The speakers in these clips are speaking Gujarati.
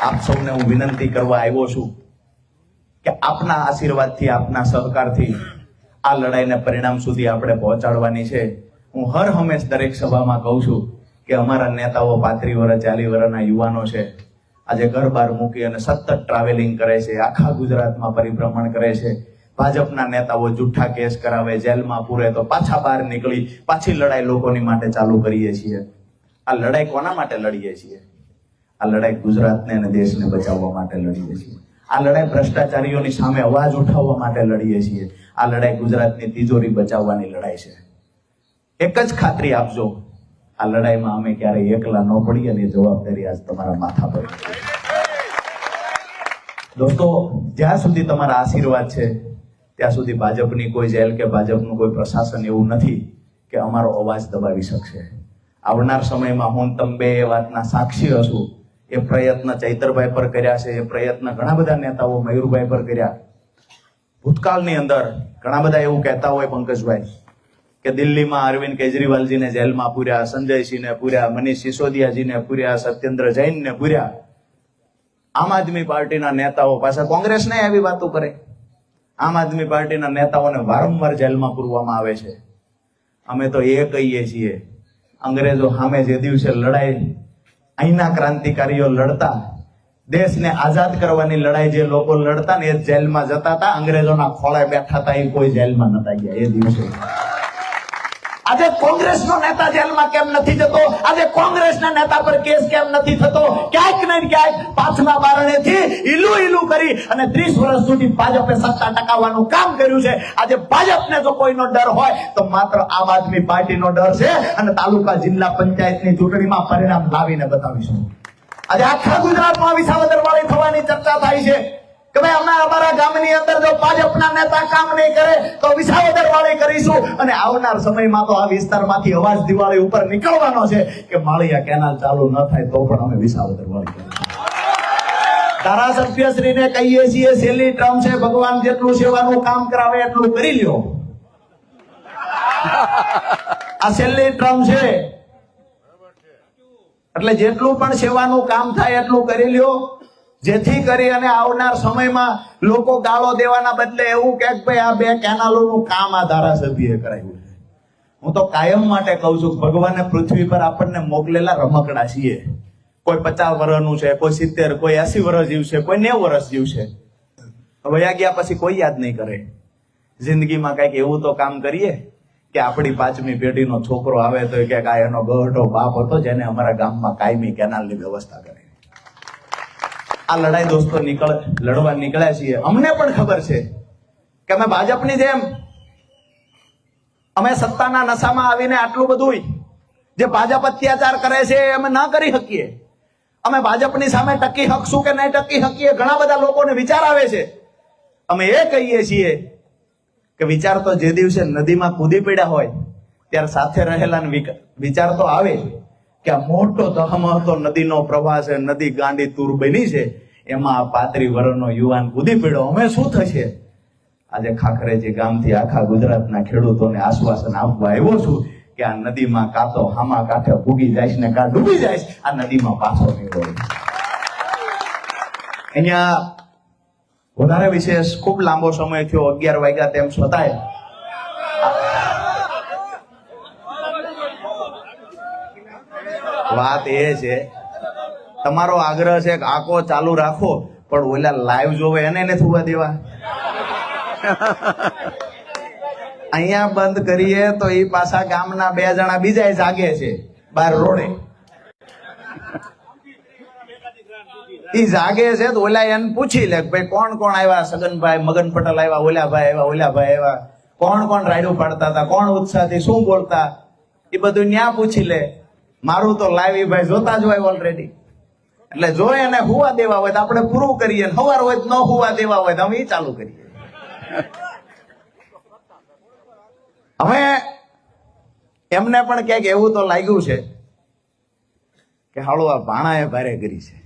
આપ સૌને હું વિનંતી કરવા આવ્યો છું કે આપના આશીર્વાદથી, આપના સહકારથી આ લડાઈને પરિણામ સુધી આપણે પહોંચાડવાની છે. હું હર હંમેશ દરેક સભામાં કહું છું કે અમારા નેતાઓ 35 વર્ષ 40 વર્ષના યુવાનો છે. આજે ઘર બહાર મૂકી અને સતત ટ્રાવેલિંગ કરે છે, આખા ગુજરાતમાં પરિભ્રમણ કરે છે. ભાજપના નેતાઓ જુઠ્ઠા કેસ કરાવે, જેલમાં પૂરે, તો પાછા બહાર નીકળી પાછી લડાઈ લોકોની માટે ચાલુ કરીએ છીએ. આ લડાઈ કોના માટે લડીએ છીએ? આ લડાઈ ગુજરાતને અને દેશને બચાવવા માટે લડીએ છીએ. આ લડાઈ ભ્રષ્ટાચારીઓની સામે અવાજ ઉઠાવવા માટે લડીએ છીએ. આ લડાઈ ગુજરાતની તિજોરી બચાવવાની લડાઈ છે. એક જ ખાતરી આપજો, આ લડાઈમાં અમે ક્યારેય એકલા ન પડીએ અને જવાબદારી આજ તમારા માથા પર. દોસ્તો, જ્યાં સુધી તમારા આશીર્વાદ છે ત્યાં સુધી ભાજપની કોઈ જેલ કે ભાજપનું કોઈ પ્રશાસન એવું નથી કે અમારો અવાજ દબાવી શકશે. આવનાર સમયમાં હું તમે બે એ વાતના સાક્ષી હશું. એ પ્રયત્ન ચૈતરભાઈ પર કર્યા છે, એ પ્રયત્ન ઘણા બધા નેતાઓ મયુરભાઈ પર કર્યા. ભૂતકાળની અંદર ઘણા બધા એવું કહેતા હોય પંકજભાઈ કે દિલ્હીમાં અરવિંદ કેજરીવાલજીને જેલમાં પૂર્યા, સંજયસિંહને પૂર્યા, મનીષ સિસોદિયાજીને પૂર્યા, સત્યેન્દ્ર જૈનને પૂર્યા. આમ આદમી પાર્ટીના નેતાઓ પાછા કોંગ્રેસને આવી વાતો કરે. આમ આદમી પાર્ટીના નેતાઓને વારંવાર જેલમાં પૂરવામાં આવે છે. અમે તો એ કહીએ છીએ, અંગ્રેજો સામે જે દિવસે લડાઈ અહીંના ક્રાંતિકારીઓ લડતા, દેશને આઝાદ કરવાની લડાઈ જે લોકો લડતા ને એ જેલમાં જતા હતા, અંગ્રેજોના ખોળે બેઠા હતા, એ કોઈ જેલમાં નતા ગયા એ દિવસે. આજે કોંગ્રેસનો નેતા જેલમાં કેમ નથી જતો? આજે કોંગ્રેસના નેતા પર કેસ કેમ નથી થતો? ક્યાંક ને ક્યાંક પાછના બારણેથી ઈલું ઈલું કરી અને 30 વર્ષ સુધી ભાજપે સત્તા ટકાવવાનું કામ કર્યું છે. આજે ભાજપને જો કોઈનો ડર હોય તો માત્ર આમ આદમી પાર્ટીનો ડર છે. અને તાલુકા જિલ્લા પંચાયતની ચૂંટણીમાં પરિણામ લાવીને બતાવીશું. આજે આખા ગુજરાતમાં વિસાવદર વાળી થવાની ચર્ચા થાય છે કે ભાઈ અમે અમારા ગામની અંદર જો ભાજપના નેતા કામ નહીં કરે તો વિસાવદર વાળી કરીશું. અને આવનાર સમયમાં તો આ વિસ્તારમાંથી અવાજ દિવાળી ઉપર નીકળવાનો છે કે માળિયા કેનાલ ચાલુ ન થાય તો પણ અમે વિસાવદર વાળી કરીશું. ધારાસભ્યશ્રીને કહીએ છીએ, છેલ્લી ટર્મ છે, ભગવાન જેટલું સેવાનું કામ કરાવે એટલું કરી લ્યો. આ છેલ્લી ટર્મ છે એટલે જેટલું પણ સેવાનું કામ થાય એટલું કરી લ્યો, જેથી કરી અને આવનાર સમયમાં લોકો ગાળો દેવાના બદલે એવું કે ભાઈ આ 2 કેનાલોનું કામ આ ધારાસભ્યએ કરાવ્યું છે. હું તો કાયમ માટે કહું છું, ભગવાને પૃથ્વી પર આપણને મોકલેલા રમકડા છીએ. કોઈ 50 વર્ષનું છે, કોઈ 70, કોઈ 80 વર્ષ જીવશે, કોઈ 90 વર્ષ જીવશે. વયા ગયા પછી કોઈ યાદ નહીં કરે. જિંદગીમાં કઈક એવું તો કામ કરીએ કે આપણી 5મી પેઢીનો છોકરો આવે તો કે આ એનો ગઢો બાપ હતો જેને અમારા ગામમાં કાયમી કેનાલની વ્યવસ્થા કરી. આ લડાઈ દોસ્તો લડવા નીકળ્યા છીએ. અમને પણ ખબર છે કે અમે ભાજપની જેમ અમે સત્તાના નશામાં આવીને આટલું બધું જે ભાજપ અત્યાચાર કરે છે અમે ના કરી શકીએ. અમે ભાજપની સામે ટકી શકશું કે નહીં ટકી શકીએ, ઘણા બધા લોકોને વિચાર આવે છે. અમે એ કહીએ છીએ કે વિચાર તો જે દિવસે નદીમાં કૂદી પડ્યા હોય ત્યારે સાથે રહેલા વિચાર તો આવે કે આ મોટો ધમહતો નદીનો પ્રવાહ છે, નદી ગાંડી તૂર બની છે, એમાં 35 વર્ષનો યુવાન કૂદી પડ્યો, અમે શું થશે? આજે ખાખરેજી ગામથી આખા ગુજરાતના ખેડૂતોને આશ્વાસન આપવા આવ્યો છું કે આ નદીમાં કાં તો હામા કાંઠે ભૂગી જાય ને કાં ડૂબી જાય, આ નદીમાં પાછો નહીં હોય. અહીંયા વધારે વિશેષ ખૂબ લાંબો સમય થયો, 11 વાગ્યા તેમ છતાંય વાત એ છે, તમારો આગ્રહ છે કે આકો ચાલુ રાખો, પણ ઓલા લાઈવ જોવે એને નથી થવા દેવા. અહીંયા બંધ કરીએ તો એ પાછા ગામના 2 જણા બીજા જાગે છે બહાર રોડે. ઈ જાગે છે તો ઓલા એને પૂછી લે ભાઈ કોણ કોણ આવ્યા, સગનભાઈ, મગન પટેલ આવ્યા, ઓલા ભાઈ આવ્યા, ઓલા ભાઈ આવ્યા, કોણ કોણ રાયડું પાડતા હતા, કોણ ઉત્સાહથી શું બોલતા, એ બધું ન્યા પૂછી લે. મારું તો લાઈવ ભાઈ જોતા જ હોય ઓલરેડી. એટલે જો એને હુવા દેવા હોય તો આપણે પૂરું કરીએ, સવાર હોય તો ન હુવા દેવા હોય તો અમે એ ચાલુ કરીએ. હવે એમને પણ ક્યાંક એવું તો લાગ્યું છે કે હાલો આ ભાણાએ ભારે કરી છે.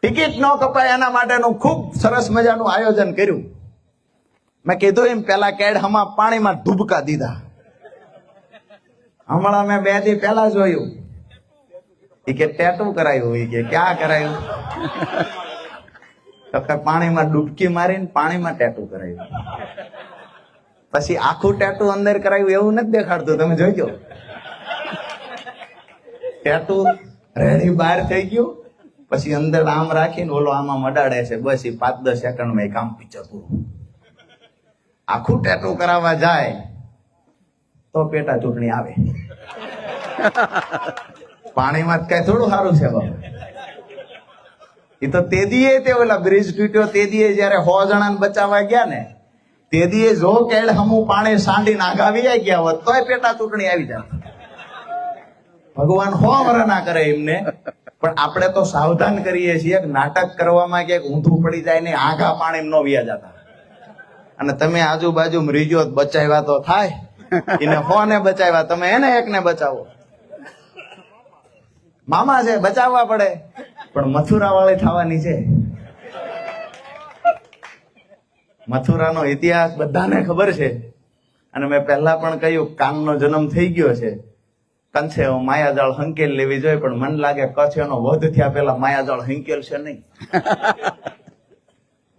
ટિકિટ ન કપાય એના માટેનું ખૂબ સરસ મજાનું આયોજન કર્યું. મેં કીધું એમ પેલા કેડ હમા પાણીમાં ડૂબકા દીધા. હમણાં મેં 2 દી પહેલા જોયું એ કે ટેટુ કરાયું, એ કે ક્યાં કરાયું? તો કે પાણીમાં ડૂબકી મારીને પાણીમાં ટેટુ કરાયું. પછી આખું ટેટુ અંદર કરાયું એવું નથી દેખાડતું, તમે જોઈજો. ટેટુ રેડી બહાર થઈ ગયું, પછી અંદર આમ રાખીને ઓલો આમાં મડાડે છે, બસ એ 5-10 સેકન્ડમાં એ કામ પિક્ચર પૂરું. આખું ટેટુ કરાવવા જાય તો પેટા ચૂંટણી આવે. પાણીમાં કઈ થોડું સારું છે બાબુ. એ તો તેદીએ તે ઓલા બ્રિજ તૂટ્યો તેદીએ જયારે 100 જણાને બચાવવા ગયા ને, તેદીએ જો કેળ હમું પાણી સાંડીને આગાવી ગયા હોત તોય પેટા ચૂંટણી આવી જાય. ભગવાન 100 વર્ષ ના કરે એમને, પણ આપણે તો સાવધાન કરીએ છીએ કે નાટક કરવામાં ક્યાંક ઊંધું પડી જાય ને આઘા પાણી નો વ્યા જતા. અને તમે આજુબાજુ મરીજો બચાવ્યા તો થાય, એને 100 ને બચાવ્યા, તમે એને 1 ને બચાવો. મામા છે બચાવવા પડે, પણ મથુરા વાળી થવાની છે. મથુરાનો ઇતિહાસ બધાને ખબર છે, અને મેં પહેલા પણ કહ્યું કાનનો જન્મ થઈ ગયો છે, કંસે માયાજાળ હંકેલ લેવી જોઈએ, પણ મન લાગે કચ્છ એનો વધ થયા પેલા માયાજાળ હંકેલ છે નહીં.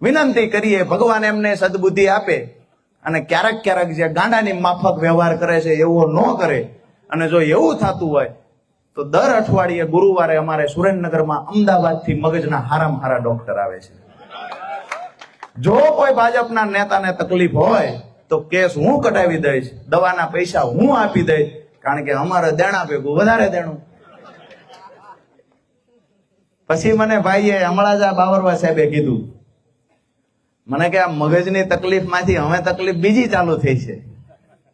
વિનંતી કરીએ ભગવાન એમને સદબુદ્ધિ આપે, અને ક્યારેક ક્યારેક જે ગાંડાની માફક વ્યવહાર કરે છે એવો ન કરે. અને જો એવું થતું હોય તો દર અઠવાડિયે ગુરુવારે અમારે સુરેન્દ્રનગરમાં અમદાવાદથી મગજના હારામાં હારા ડોક્ટર આવે છે. જો કોઈ ભાજપના નેતાને તકલીફ હોય તો કેસ હું કઢાવી દઈશ, દવાના પૈસા હું આપી દઈશ, કારણ કે અમારે દેણા ભેગું વધારે દેણું. પછી મને ભાઈએ હમણાં જ આ બાવરવા સાહેબે કીધું, મને કે આ મગજની તકલીફ માંથી હવે તકલીફ બીજી ચાલુ થઈ છે.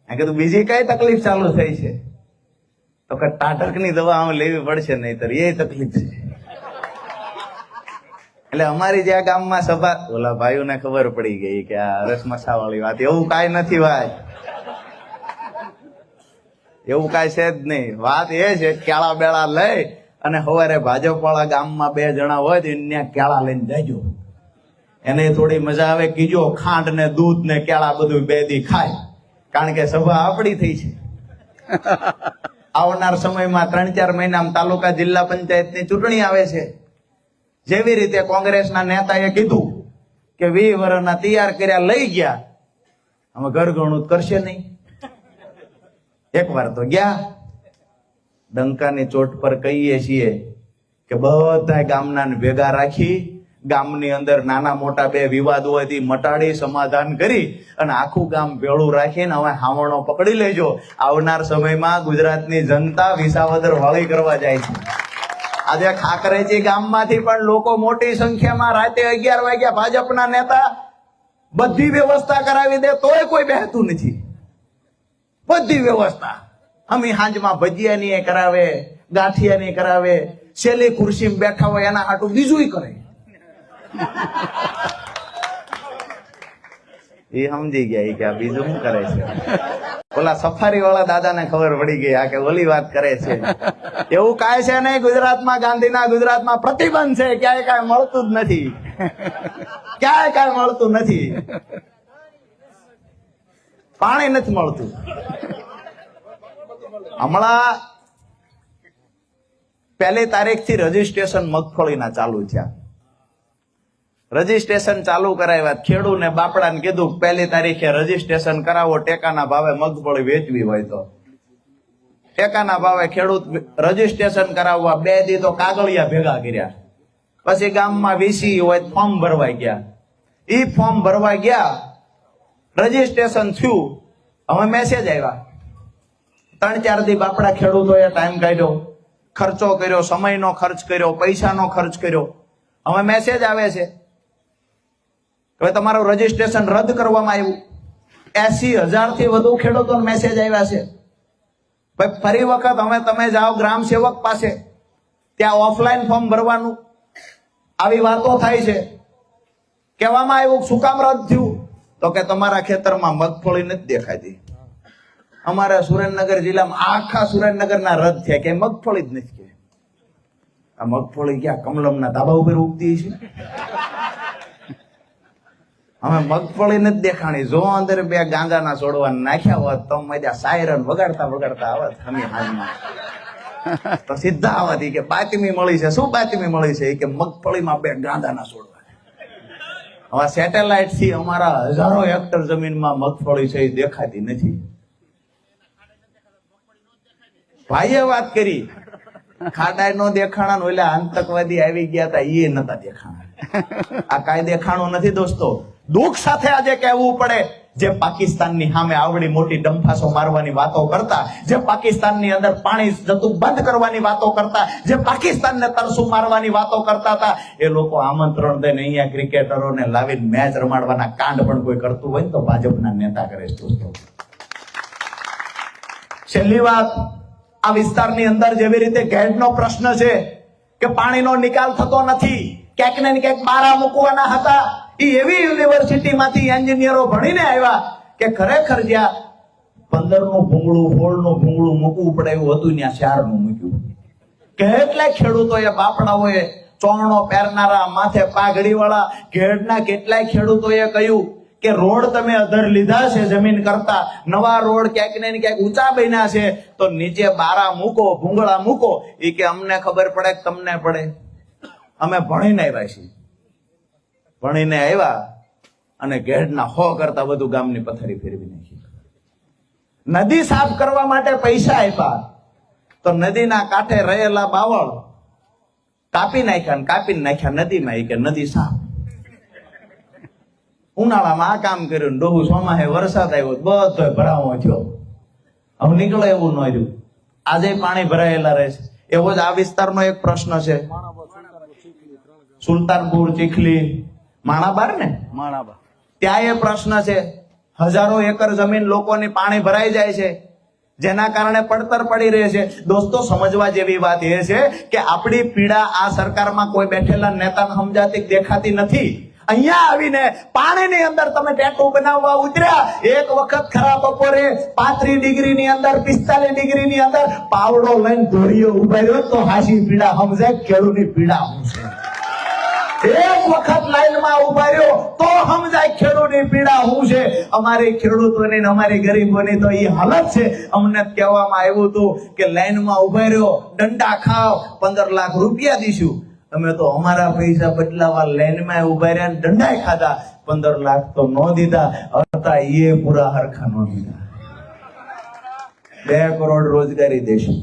મેં કીધું બીજી કઈ તકલીફ ચાલુ થઈ છે? તો કે ટાટકની દવા હવે લેવી પડશે, નહીતર એ તકલીફ છે. એટલે અમારી જ્યાં ગામમાં સભા, ઓલા ભાઈઓને ખબર પડી ગઈ કે આ રસમસા વાળી વાત, એવું કાંઈ નથી ભાઈ, એવું કાંઈ છે જ નહીં. વાત એ છે કેળા બેળા લઈ અને સવારે ભાજપ વાળા ગામમાં 2 જણા હોય તો એને કેળા લઈને જાજો, એને થોડી મજા આવે. કીજો ખાંડ ને દૂધ ને કેળા બધું 2 દી ખાય, કારણ કે સભા આપડી થઈ છે. આવનાર સમયમાં 3-4 મહિનામાં તાલુકા જિલ્લા પંચાયતની ચૂંટણી આવે છે. જેવી રીતે કોંગ્રેસના નેતાએ કીધું કે 20 વર્ષના તૈયાર કર્યા લઈ ગયા, અમે ઘરઘણું કરશે નહીં. એકવાર તો ગયા, ડંકાની ચોટ પર કહીએ છીએ કે બધા ગામના ભેગા રાખી, ગામની અંદર નાના મોટા 2 વિવાદ હોય તે મટાડી સમાધાન કરી અને આખું ગામ ભેળું રાખીને હવે હાવણો પકડી લેજો. આવનાર સમયમાં ગુજરાતની જનતા વિસાવદર વાળી કરવા જાય છે. આજે ખાકરેજી ગામમાંથી પણ લોકો મોટી સંખ્યામાં રાતે 11 વાગ્યા ભાજપના નેતા બધી વ્યવસ્થા કરાવી દે તોય કોઈ બેહતું નથી. બધી વ્યવસ્થા અમે હાંજમાં ભજીયાની કરાવે, ગાંઠિયાની કરાવે, છેલ્લી ખુરશીમાં બેઠા હોય એના હાટું બીજું કરે. એ સમજી ગયા કે આ બીજું શું કરે છે. ઓલા સફારી વાળા દાદાને ખબર પડી ગઈ આ કે ઓલી વાત કરે છે. એવું કાંઈ છે નહીં ગુજરાતમાં, ગાંધીના ગુજરાતમાં પ્રતિબંધ છે, ક્યાંય કાંઈ મળતું જ નથી, ક્યાંય કાંઈ મળતું નથી, પાણી નથી મળતું. હમણાં 1 તારીખથી રજીસ્ટ્રેશન મગફળીના ચાલુ થયા. રજીસ્ટ્રેશન ચાલુ કરાવ્યા, ખેડૂને બાપડાને કીધું 1 તારીખે રજીસ્ટ્રેશન કરાવો, ટેકાના ભાવે મગફળી વેચવી હોય તો. ટેકાના ભાવે ખેડૂત રજીસ્ટ્રેશન કરાવવા 2 દી તો કાગળિયા ભેગા કર્યા. પછી ગામમાં વીસી હોય ફોર્મ ભરવા ગયા. ઈ ફોર્મ ભરવા ગયા, રજીસ્ટ્રેશન થયું, હવે મેસેજ આવ્યા. 3-4 દી બાપડા ખેડૂતોએ ટાઈમ કાઢ્યો, ખર્ચો કર્યો, સમયનો ખર્ચ કર્યો, પૈસાનો ખર્ચ કર્યો. હવે મેસેજ આવે છે હવે તમારું રજીસ્ટ્રેશન રદ કરવામાં આવ્યું. 80,000 થી વધુ ખેડૂતોને મેસેજ આવ્યા છે. ભાઈ ફરી વખત હવે તમે જાઓ ગ્રામ સેવક પાસે, ત્યાં ઓફલાઈન ફોર્મ ભરવાનું, આવી વાતો થાય છે. કહેવામાં આવ્યું શું કામ રદ થયું? તો કે તમારા ખેતરમાં મગફળી નથી દેખાતી. અમારા સુરેન્દ્રનગર જિલ્લામાં આખા સુરેન્દ્રનગરના રદ થયા, કે મગફળી જ નથી. આ મગફળી ક્યાં કમલમના ધાબા ઉપર ઉગતી છે? અમે મગફળી નથી દેખાણી. જો અંદર 2 ગાંજાના છોડવા નાખ્યા હોત તો મજા સાયરન વગાડતા વગાડતા આવત અમે હાલમાં. તો સીધા આવવાથી કે બાતમી મળી છે. શું બાતમી મળી છે? કે મગફળીમાં 2 ગાંદાના છોડવા. હવે સેટેલાઇટ થી અમારા હજારો હેક્ટર જમીનમાં મગફળી છે એ દેખાતી નથી. ભાઈએ વાત કરી ખાડાય નો દેખાણા નો, એટલે આતંકવાદી આવી ગયા હતા એ નતા દેખાણા. આ કાંઈ દેખાણું નથી દોસ્તો. દુઃખ સાથે આજે કહેવું પડે, જે પાકિસ્તાનની સામે આવડી મોટી ડંફાસો મારવાની વાતો કરતા, જે પાકિસ્તાનની અંદર પાણી જતું બંધ કરવાની વાતો કરતા, જે પાકિસ્તાનને તરસું મારવાની વાતો કરતા હતા, એ લોકો આમંત્રણ દઈને અહીંયા ક્રિકેટરોને લાવીને મેચ રમાડવાના કાંડ પણ કોઈ કરતું હોય તો ભાજપના નેતા કરે છે દોસ્તો. છેલ્લી વાત, આ વિસ્તારની અંદર જેવી રીતે ગેટનો પ્રશ્ન છે કે પાણીનો નિકાલ થતો નથી, ક્યાંક ને ક્યાંક બારા મૂકવાના હતા. એવી યુનિવર્સિટીમાંથી એન્જિનિયરો ભણીને આવ્યા કે ખરેખર જ્યાં 15નું ભૂંગળું 16નું ભૂંગળું મૂકવું પડે એવું હતું, ત્યાં 4નું મૂક્યું. કેટલાય ખેડૂતોએ, બાપડાઓએ, ચોરણો પહેરનારા, માથે પાઘડી વાળા, ઘેડના કેટલાય ખેડૂતોએ કહ્યું કે રોડ તમે અધર લીધા છે જમીન કરતા, નવા રોડ ક્યાંક ને ક્યાંક ઊંચા બન્યા છે તો નીચે બારા મૂકો, ભૂંગળા મૂકો. એ કે અમને ખબર પડે કે તમને પડે, અમે ભણીને આવ્યા છીએ. ભણીને આવ્યા અને ઘેડના 100 કરતા વધુ ગામની પથારી ફેરવી નાખી. નદી સાફ કરવા માટે પૈસા આપ્યા તો નદીના કાંઠે રહેલા બાવળ કાપી નાખ્યા ને કાપીને નાખ્યા નદીમાં. એ કે નદી સાફ. ઉનાળામાં આ કામ કર્યું, ડોહુ ચોમાસે વરસાદ આવ્યો, બધો ભરાવો થયો. હવે નીકળે એવું ન રહ્યું. આજે પાણી ભરાયેલા રહે છે. એવો જ આ વિસ્તારનો એક પ્રશ્ન છે. સુલતાનપુર, ચીખલી, માણાબાર ને માણાબાર, ત્યાં એ પ્રશ્ન છે. હજારો એકર જમીન લોકોની પાણી ભરાઈ જાય છે, જેના કારણે પડતર પડી રહે છે. દોસ્તો, સમજવા જેવી વાત એ છે કે આપણી પીડા આ સરકારમાં કોઈ બેઠેલા નેતાને સમજાતી દેખાતી નથી. અહીંયા આવીને પાણીની અંદર તમે ટેટુ બનાવવા ઉતર્યા, એક વખત ખરા બપોરે 35 ડિગ્રીની અંદર, 45 ડિગ્રીની અંદર પાવડો લઈને ધોરીઓ ઉભા રહ્યો તો હાસી પીડા સમજાય, ખેડૂતની પીડા સમજાય. એક વખત લાઈનમાં ઉભા રહ્યો તો સમજાય ખેડૂતની પીડા શું છે. અમારી ખેડૂતોની ને અમારી ગરીબોની તો એ હાલત છે. અમને કહેવામાં આવ્યું હતું કે લાઈનમાં ઉભા રહ્યો, દંડા ખાવ, 15 લાખ રૂપિયા દઈશું. અમે તો અમારા પૈસા બદલાવા લાઈનમાં ઉભા રહ્યા, દંડાય ખાધા, 15 લાખ તો ન દીધા હતા, એ પૂરા હરખા ન દીધા. 2 કરોડ રોજગારી દેશું.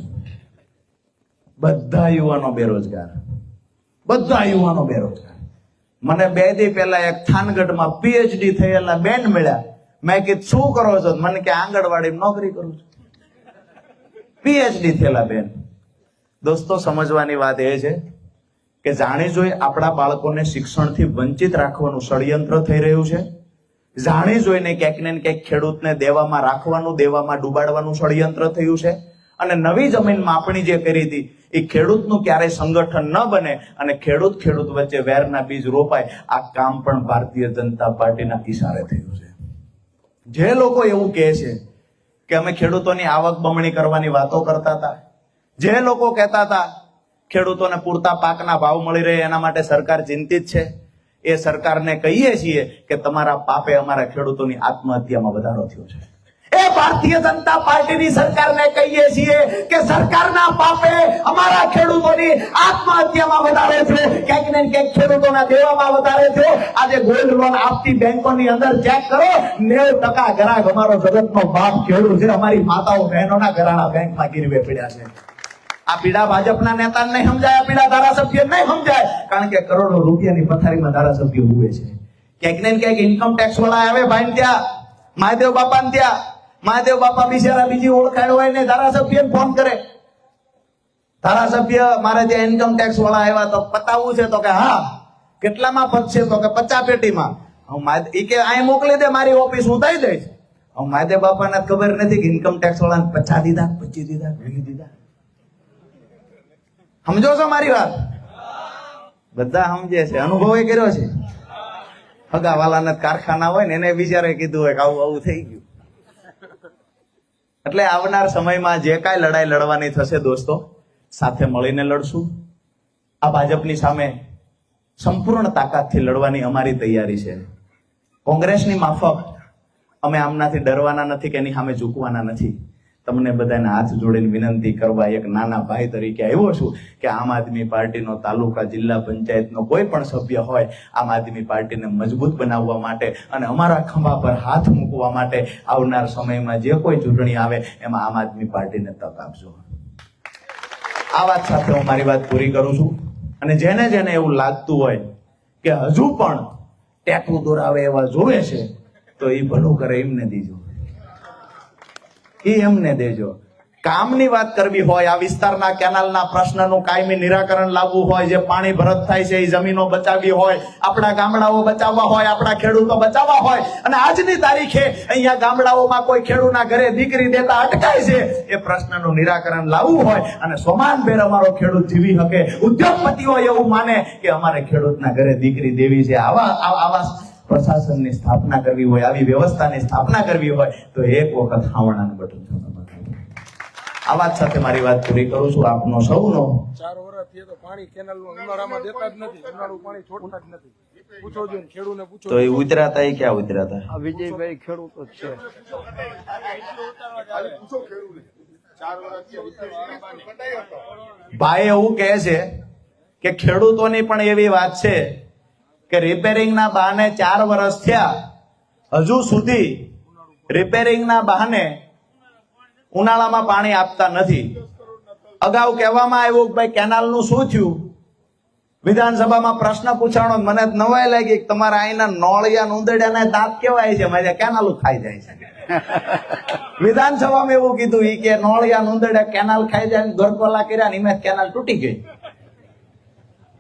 બધા યુવાનો બેરોજગાર, બધા યુવાનો બેરોજગાર. મને 2 દી પહેલા એક થાનગઢમાં PhD થયેલા બેન મળ્યા. મેં કીધું શું કરો છો? મને કે આંગણવાડીમાં નોકરી કરું છું. PhD થયેલા બેન. દોસ્તો, સમજવાની વાત એ છે કે જાણી જોઈ આપણા બાળકોને શિક્ષણથી વંચિત રાખવાનું ષડયંત્ર થઈ રહ્યું છે. જાણી જોઈને ક્યાંક ને ક્યાંક ખેડૂતને દેવામાં રાખવાનું, દેવામાં ડૂબાડવાનું ષડયંત્ર થયું છે. અને નવી જમીન માપણી જે કરી હતી એ ખેડૂતનું ક્યારેય સંગઠન ન બને અને ખેડૂત વચ્ચે વેરના બીજ રોપાય. આ કામ પણ ભારતીય જનતા પાર્ટીના ઇશારે થયું છે. જે લોકો એવું કહે છે કે અમે ખેડૂતોની આવક બમણી કરવાની વાતો કરતા હતા, જે લોકો કહેતા હતા ખેડૂતોને પૂરતા પાકના ભાવ મળી રહે એના માટે સરકાર ચિંતિત છે, એ સરકારને કહીએ છીએ કે તમારા પાપે અમારા ખેડૂતોની આત્મહત્યામાં વધારો થયો છે. એ ભારતીય જનતા પાર્ટીની સરકારને કહીએ છીએ કે સરકારના પાપે અમારા ખેડૂતોની આત્મહત્યામાં વધારો થયો, ક્યાંક ને ક્યાંક ખેડૂતોના દેવામાં વધારો થયો. આજે ગોલ્ડ લોન આપતી બેંકોની અંદર ચેક કરો, 90% ગ્રાહક અમારો જગતનો બાપ ખેડૂત છે. અમારી માતાઓ બહેનોના ઘરાણા બેંકમાં ગીરવે પડ્યા છે. આ પીડા ભાજપના નેતાને નહીં સમજાય, આ પીડા ધારાસભ્ય નહીં સમજાય, કારણ કે કરોડો રૂપિયાની પથારીમાં ધારાસભ્ય હુએ છે. ક્યાંક ને ક્યાંક ઇન્કમ ટેક્સ વાળા આવે ભાઈ ત્યાં, મહાદેવ બાપા ત્યાં. મહાદેવ બાપા બિચારા બીજી ઓળખાણ હોય ને ધારાસભ્યને ફોન કરે, ધારાસભ્ય મારે ત્યાં ઇન્કમ ટેક્સ વાળા આવ્યા તો પતાવવું છે, તો કે હા કેટલામાં પતશે, તો કે 50 પેટીમાં. ઈ કે અહીં મોકલી દે મારી ઓફિસ, હું દઈ દઈશ. મહાદેવ બાપાને ખબર નથી કે ઇન્કમ ટેક્સ વાળાને 50 દીધા, 25 દીધા, 20 દીધા. સમજો છો મારી વાત? બધા સમજે છે, અનુભવ એ કર્યો છે. હગાવાલાના કારખાના હોય ને એને બિચારે કીધું હોય કે આવું આવું થઈ ગયું. એટલે આવનાર સમયમાં જે કાંઈ લડાઈ લડવાની થશે દોસ્તો, સાથે મળીને લડશું. આ ભાજપની સામે સંપૂર્ણ તાકાતથી લડવાની અમારી તૈયારી છે. કોંગ્રેસની માફક અમે આમનાથી ડરવાના નથી કે એની સામે ઝૂકવાના નથી. તમને બધાને હાથ જોડીને વિનંતી કરવા એક નાના ભાઈ તરીકે આવ્યો છું કે આમ આદમી પાર્ટીનો તાલુકા જિલ્લા પંચાયતનો કોઈ પણ સભ્ય હોય આમ આદમી પાર્ટીને મજબૂત બનાવવા માટે અને અમારા ખંભા પર હાથ મૂકવા માટે આવનાર સમયમાં જે કોઈ ચૂંટણી આવે એમાં આમ આદમી પાર્ટીને તક આપજો. આ વાત સાથે હું મારી વાત પૂરી કરું છું. અને જેને જેને એવું લાગતું હોય કે હજુ પણ ટેટુ દોરાવે એવા જોવે છે તો એ ભલું કરે એમને દીજો, એમને દેજો. કામની વાત કરવી હોય, આ વિસ્તારના કેનાલના પ્રશ્નનું કાયમી નિરાકરણ લાવવું હોય, જે પાણી ભરત થાય છે એ જમીનો બચાવવી હોય, આપણા ગામડાઓ બચાવવા હોય, આપણા ખેડૂતો બચાવવા હોય, અને આજની તારીખે અહીંયા ગામડાઓમાં કોઈ ખેડૂતના ઘરે દીકરી દેતા અટકાય છે, એ પ્રશ્નનું નિરાકરણ લાવવું હોય અને સમાનભેર અમારો ખેડૂત જીવી શકે, ઉદ્યોગપતિઓ એવું માને કે અમારે ખેડૂતના ઘરે દીકરી દેવી છે, આવા પ્રશાસનની સ્થાપના કરવી હોય, આવી વ્યવસ્થાની સ્થાપના કરવી હોય તો એક વખત હાવણાનું બટન દબાવો. આ વાત સાથે મારી વાત પૂરી કરું છું. આપનો સૌનો 4 વર્ષથી તો પાણી કેનાલનું ઉનાળામાં દેતા જ નથી, ઉનાળું પાણી છોડતા જ નથી. પૂછો જો ખેડૂતને પૂછો તો એ ઉતરાતા એ ક્યાં ઉતરાતા? આ વિજયભાઈ ખેડૂતો જ છે. ભાઈ એવું કહે છે કે ખેડૂતોની પણ એવી વાત છે કે રિપેરિંગના બહાને 4 વર્ષ થયા, હજુ સુધી રિપેરિંગના બહાને ઉનાળામાં પાણી આપતા નથી. અગાઉ કહેવામાં આવ્યું કે ભાઈ કેનાલનું શું થયું? વિધાનસભામાં પ્રશ્ન પૂછાણો, મને નવાઈ લાગી કે તમારા અહીંના નોળિયા ઉંદરડાના દાંત કેવાય છે, મારે કેનાલ ખાઈ જાય છે. વિધાનસભામાં એવું કીધું ઈ કે નોળિયા ઉંદરડા કેનાલ ખાઈ જાય, ગરકોલા કર્યા ને એમાં કેનાલ તૂટી ગઈ.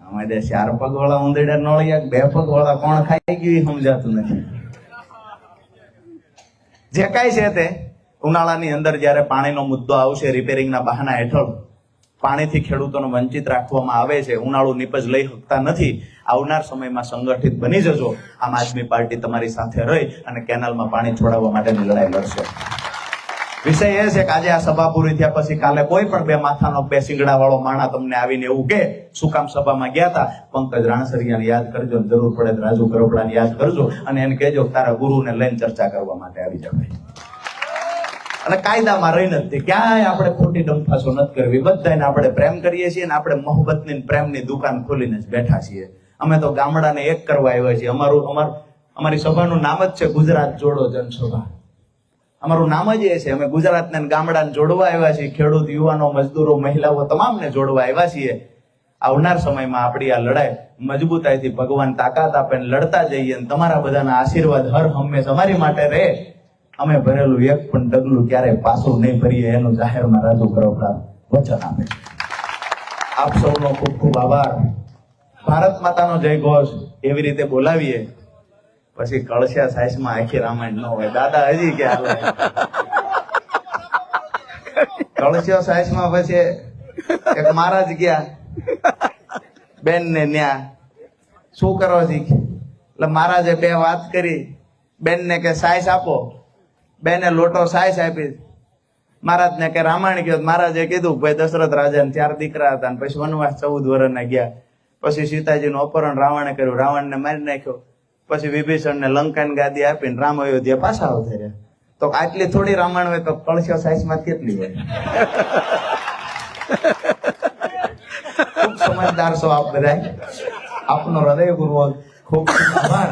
અમારે 4 પગ વાળા ઉંદરડા નોળિયા, 2 પગ વાળા કોણ ખાઈ ગયું સમજાતું નથી. જે કાંઈ છે તે ઉનાળાની અંદર જયારે પાણીનો મુદ્દો આવશે, રિપેરિંગના બહાના હેઠળ પાણીથી ખેડૂતોને વંચિત રાખવામાં આવે છે, ઉનાળુ નીપજ લઈ શકતા નથી, આવનાર સમયમાં સંગઠિત બની જજો. આમ આદમી પાર્ટી તમારી સાથે રહી અને કેનાલમાં પાણી છોડાવવા માટેની લડાઈ લડશે. વિષય એ છે કે આજે આ સભા પૂરી થયા પછી કાલે કોઈ પણ 2 માથાનો 2 શિંગડા વાળો માણા તમને આવીને એવું કે શું કામ સભામાં ગયા હતા, પંકજ રાણસરિયાને યાદ કરજો, જરૂર પડે તો રાજુ કરોપડાને યાદ કરજો અને એને કહેજો તારા ગુરુને લઈને ચર્ચા કરવા માટે આવી જવાય. અને કાયદામાં રહીને જ ક્યાંય આપણે ખોટી ડંફાસો નથી કરવી, બધાને આપણે પ્રેમ કરીએ છીએ અને આપણે મોહબ્બતની પ્રેમની દુકાન ખોલીને જ બેઠા છીએ. અમે તો ગામડાને એક કરવા આવ્યા છીએ. અમારી સભાનું નામ જ છે ગુજરાત જોડો જનસભા. અમારું નામ જ એ છે, અમે ગુજરાતને ગામડાને જોડવા આવ્યા છીએ, ખેડૂત, યુવાનો, મજદૂરો, મહિલાઓ તમામને જોડવા આવ્યા છીએ. આવનાર સમયમાં આપણી આ લડાઈ મજબૂતાઈથી ભગવાન તાકાત આપે લડતા જઈએ અને તમારા બધાના આશીર્વાદ હર હંમેશ અમારી માટે રહે. અમે ભરેલું એક પણ ડગલું ક્યારે પાછું નહીં ભરીએ એનું જાહેરમાં રાજુ કરોપડા વચન આપે છે. આપ સૌનો ખૂબ ખૂબ આભાર. ભારત માતાનો જય ઘોષ એવી રીતે બોલાવીએ પછી કળશિયા સાઈઝમાં આખી રામાયણ ન હોય. દાદા હજી કે હાલે કળશિયા સાઈઝમાં પછી એક મહારાજ ગયા બેન ને ન્યા શું કરો છે એટલે મહારાજે 2 વાત કરી. બેન ને કે સાઈઝ આપો, બેને લોટો સાઈઝ આપી. મહારાજ ને કે રામાયણ કયો. મહારાજે કીધું ભાઈ દશરથ રાજા ને 4 દીકરા હતા ને પછી વનવાસ 14 વર્ષના ગયા. પછી સીતાજીનું અપહરણ રાવણે કર્યું, રાવણને મારી નાખ્યો. પછી વિભીષણને લંકાની ગાદી આપીને રામ અયોધ્યા પાછા આવતા રહ્યા. તો આટલી થોડી રામાયણ હોય તો કળશિયા સાઈઝમાં કેટલી હોય? ખૂબ સમજદાર છો આપ બધા. આપનો હૃદયપૂર્વક ખૂબ ખૂબ આભાર.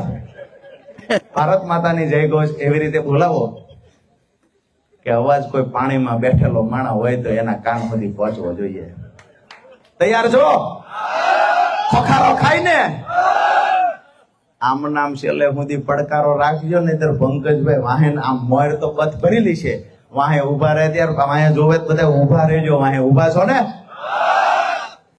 ભારત માતાની જય ઘોષ એવી રીતે બોલાવો કે અવાજ કોઈ પાણીમાં બેઠેલો માણા હોય તો એના કાન સુધી પહોંચવો જોઈએ. તૈયાર છો? ખોખારો ખાઈને આમ નામ છેલ્લે સુધી પડકારો રાખજો, નહીતર પંકજભાઈ વાહે આમ મોર તો બથ ભરેલી છે, વાહે ઉભા રહે ત્યારે વાહે જોવે બધા ઉભા રહેજો. વાહે ઉભા છો ને?